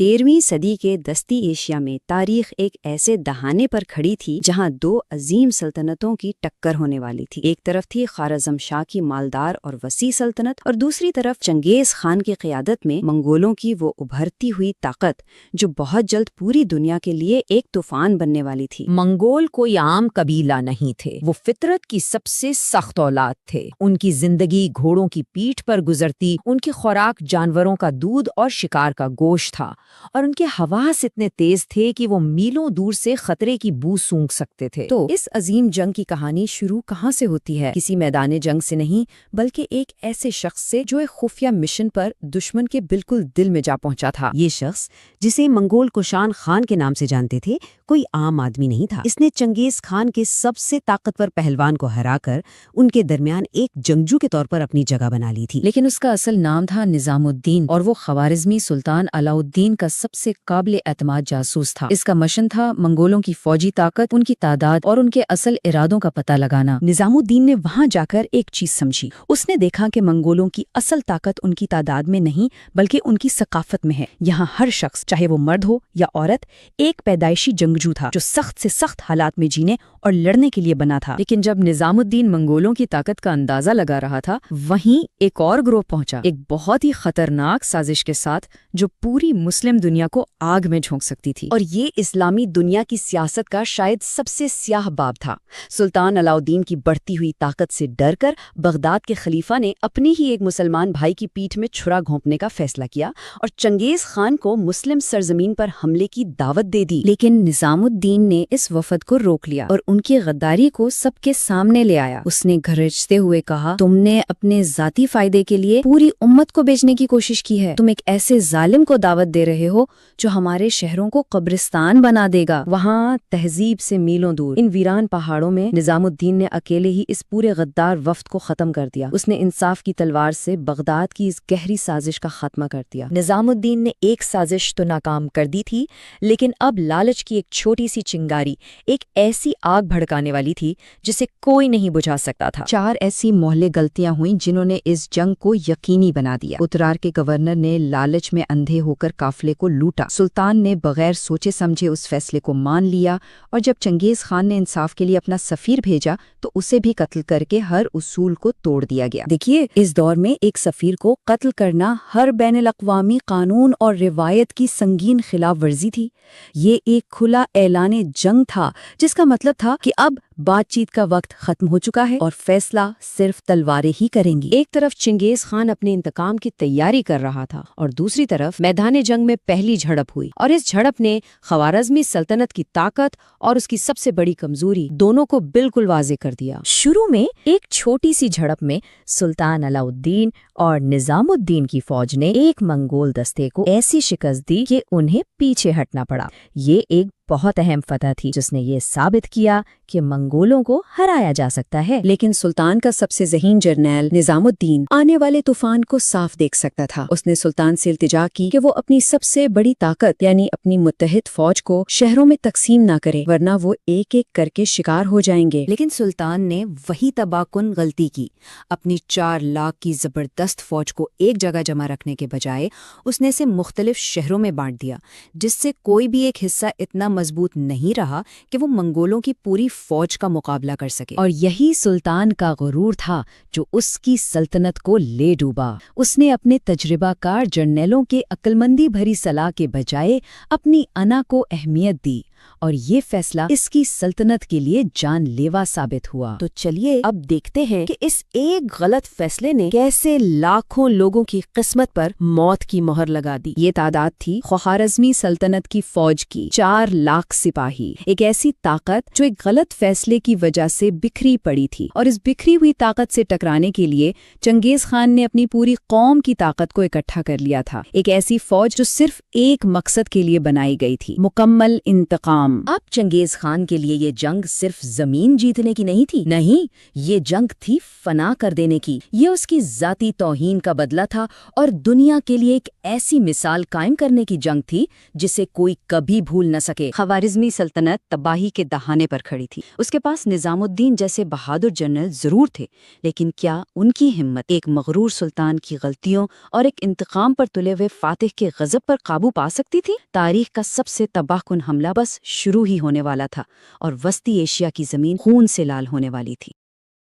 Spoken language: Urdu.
13ویں صدی کے دستی ایشیا میں تاریخ ایک ایسے دہانے پر کھڑی تھی جہاں دو عظیم سلطنتوں کی ٹکر ہونے والی تھی۔ ایک طرف تھی خوارزم شاہ کی مالدار اور وسیع سلطنت، اور دوسری طرف چنگیز خان کی قیادت میں منگولوں کی وہ ابھرتی ہوئی طاقت جو بہت جلد پوری دنیا کے لیے ایک طوفان بننے والی تھی۔ منگول کوئی عام قبیلہ نہیں تھے، وہ فطرت کی سب سے سخت اولاد تھے۔ ان کی زندگی گھوڑوں کی پیٹھ پر گزرتی، ان کی خوراک جانوروں کا دودھ اور شکار کا گوشت تھا، اور ان کے حواس اتنے تیز تھے کہ وہ میلوں دور سے خطرے کی بو سونگ سکتے تھے۔ تو اس عظیم جنگ کی کہانی شروع کہاں سے ہوتی ہے؟ کسی میدان جنگ سے نہیں، بلکہ ایک ایسے شخص سے جو ایک خفیہ مشن پر دشمن کے بالکل دل میں جا پہنچا تھا۔ یہ شخص، جسے منگول کوشان خان کے نام سے جانتے تھے، کوئی عام آدمی نہیں تھا۔ اس نے چنگیز خان کے سب سے طاقتور پہلوان کو ہرا کر ان کے درمیان ایک جنگجو کے طور پر اپنی جگہ بنا لی تھی۔ لیکن اس کا اصل نام تھا نظام الدین، اور وہ خوارزمی سلطان علاء الدین کا سب سے قابل اعتماد جاسوس تھا۔ اس کا مشن تھا منگولوں کی فوجی طاقت، ان کی تعداد اور ان کے اصل ارادوں کا پتہ لگانا۔ نظام الدین نے وہاں جا کر ایک چیز سمجھی۔ اس نے دیکھا کہ منگولوں کی اصل طاقت ان کی تعداد میں نہیں بلکہ ان کی ثقافت میں ہے۔ یہاں ہر شخص، چاہے وہ مرد ہو یا عورت، ایک پیدائشی جنگجو تھا جو سخت سے سخت حالات میں جینے اور لڑنے کے لیے بنا تھا۔ لیکن جب نظام الدین منگولوں کی طاقت کا اندازہ لگا رہا تھا، وہیں ایک اور گروہ پہنچا، ایک بہت ہی خطرناک سازش کے ساتھ جو پوری مسلم دنیا کو آگ میں جھونک سکتی تھی۔ اور یہ اسلامی دنیا کی سیاست کا شاید سب سے سیاہ باب تھا۔ سلطان علاء الدین کی بڑھتی ہوئی طاقت سے ڈر کر بغداد کے خلیفہ نے اپنے ہی ایک مسلمان بھائی کی پیٹھ میں چھرا گھونپنے کا فیصلہ کیا اور چنگیز خان کو مسلم سرزمین پر حملے کی دعوت دے دی۔ لیکن نظام الدین نے اس وفد کو روک لیا اور ان کی غداری کو سب کے سامنے لے آیا۔ اس نے گرجتے ہوئے کہا، تم نے اپنے ذاتی فائدے کے لیے پوری امت کو بیچنے کی کوشش کی ہے۔ تم ایک ایسے ظالم کو دعوت دے رہے ہو جو ہمارے شہروں کو قبرستان بنا دے گا۔ وہاں تہذیب سے میلوں دور ان ویران پہاڑوں میں نظام الدین نے اکیلے ہی اس پورے غدار وفد کو ختم کر دیا۔ اس نے انصاف کی تلوار سے بغداد کی اس گہری سازش کا خاتمہ کر دیا۔ نظام الدین نے ایک سازش تو ناکام کر دی تھی، لیکن اب لالچ کی ایک چھوٹی سی چنگاری ایک ایسی آگ بھڑکانے والی تھی جسے کوئی نہیں بجھا سکتا تھا۔ 4 ایسی مہلے غلطیاں ہوئیں جنہوں نے اس جنگ کو یقینی بنا دیا۔ اترار کے گورنر نے لالچ میں اندھے ہو کر قافلے کو لوٹا۔ سلطان نے بغیر سوچے سمجھے اس فیصلے کو مان لیا، اور جب چنگیز خان نے انصاف کے لیے اپنا سفیر بھیجا تو اسے بھی قتل کر کے ہر اصول کو توڑ دیا گیا۔ دیکھیے، اس دور میں ایک سفیر کو قتل کرنا ہر بین الاقوامی قانون اور روایت کی سنگین خلاف ورزی تھی۔ یہ ایک کھلا اعلان جنگ تھا، جس کا مطلب تھا کہ اب بات چیت کا وقت ختم ہو چکا ہے اور فیصلہ صرف تلواریں ہی کریں گی۔ ایک طرف چنگیز خان اپنے انتقام کی تیاری کر رہا تھا، اور دوسری طرف میدان جنگ میں پہلی جھڑپ ہوئی، اور اس جھڑپ نے خوارزمی سلطنت کی طاقت اور اس کی سب سے بڑی کمزوری دونوں کو بالکل واضح کر دیا۔ شروع میں ایک چھوٹی سی جھڑپ میں سلطان علاء الدین اور نظام الدین کی فوج نے ایک منگول دستے کو ایسی شکست دی کہ انہیں پیچھے ہٹنا پڑا۔ یہ ایک بہت اہم فتح تھی جس نے یہ ثابت کیا کہ منگولوں کو ہرایا جا سکتا ہے۔ لیکن سلطان کا سب سے ذہین جرنیل نظام الدین آنے والے طوفان کو صاف دیکھ سکتا تھا۔ اس نے سلطان سے التجا کی کہ وہ اپنی سب سے بڑی طاقت یعنی اپنی متحد فوج کو شہروں میں تقسیم نہ کرے، ورنہ وہ ایک ایک کر کے شکار ہو جائیں گے۔ لیکن سلطان نے وہی تباہ کن غلطی کی۔ اپنی 4 لاکھ کی زبردست فوج کو ایک جگہ جمع رکھنے کے بجائے اس نے اسے مختلف شہروں میں بانٹ دیا، جس سے کوئی بھی ایک حصہ اتنا مضبوط نہیں رہا کہ وہ منگولوں کی پوری فوج کا مقابلہ کر سکے۔ اور یہی سلطان کا غرور تھا جو اس کی سلطنت کو لے ڈوبا۔ اس نے اپنے تجربہ کار جرنیلوں کے عقلمندی بھری صلاح کے بجائے اپنی انا کو اہمیت دی، اور یہ فیصلہ اس کی سلطنت کے لیے جان لیوا ثابت ہوا۔ تو چلیے اب دیکھتے ہیں کہ اس ایک غلط فیصلے نے کیسے لاکھوں لوگوں کی قسمت پر موت کی مہر لگا دی۔ یہ تعداد تھی خوارزمی سلطنت کی فوج کی 4 لاکھ سپاہی، ایک ایسی طاقت جو ایک غلط فیصلے کی وجہ سے بکھری پڑی تھی، اور اس بکھری ہوئی طاقت سے ٹکرانے کے لیے چنگیز خان نے اپنی پوری قوم کی طاقت کو اکٹھا کر لیا تھا۔ ایک ایسی فوج جو صرف ایک مقصد کے لیے بنائی گئی تھی، مکمل انتقام انتقام۔ اب چنگیز خان کے لیے یہ جنگ صرف زمین جیتنے کی نہیں تھی، نہیں، یہ جنگ تھی فنا کر دینے کی۔ یہ اس کی ذاتی توہین کا بدلہ تھا اور دنیا کے لیے ایک ایسی مثال قائم کرنے کی جنگ تھی جسے کوئی کبھی بھول نہ سکے۔ خوارزمی سلطنت تباہی کے دہانے پر کھڑی تھی۔ اس کے پاس نظام الدین جیسے بہادر جنرل ضرور تھے، لیکن کیا ان کی ہمت ایک مغرور سلطان کی غلطیوں اور ایک انتقام پر تلے ہوئے فاتح کے غضب پر قابو پا سکتی تھی؟ تاریخ کا سب سے تباہ کن حملہ بس شروع ہی ہونے والا تھا اور وسطی ایشیا کی زمین خون سے لال ہونے والی تھی۔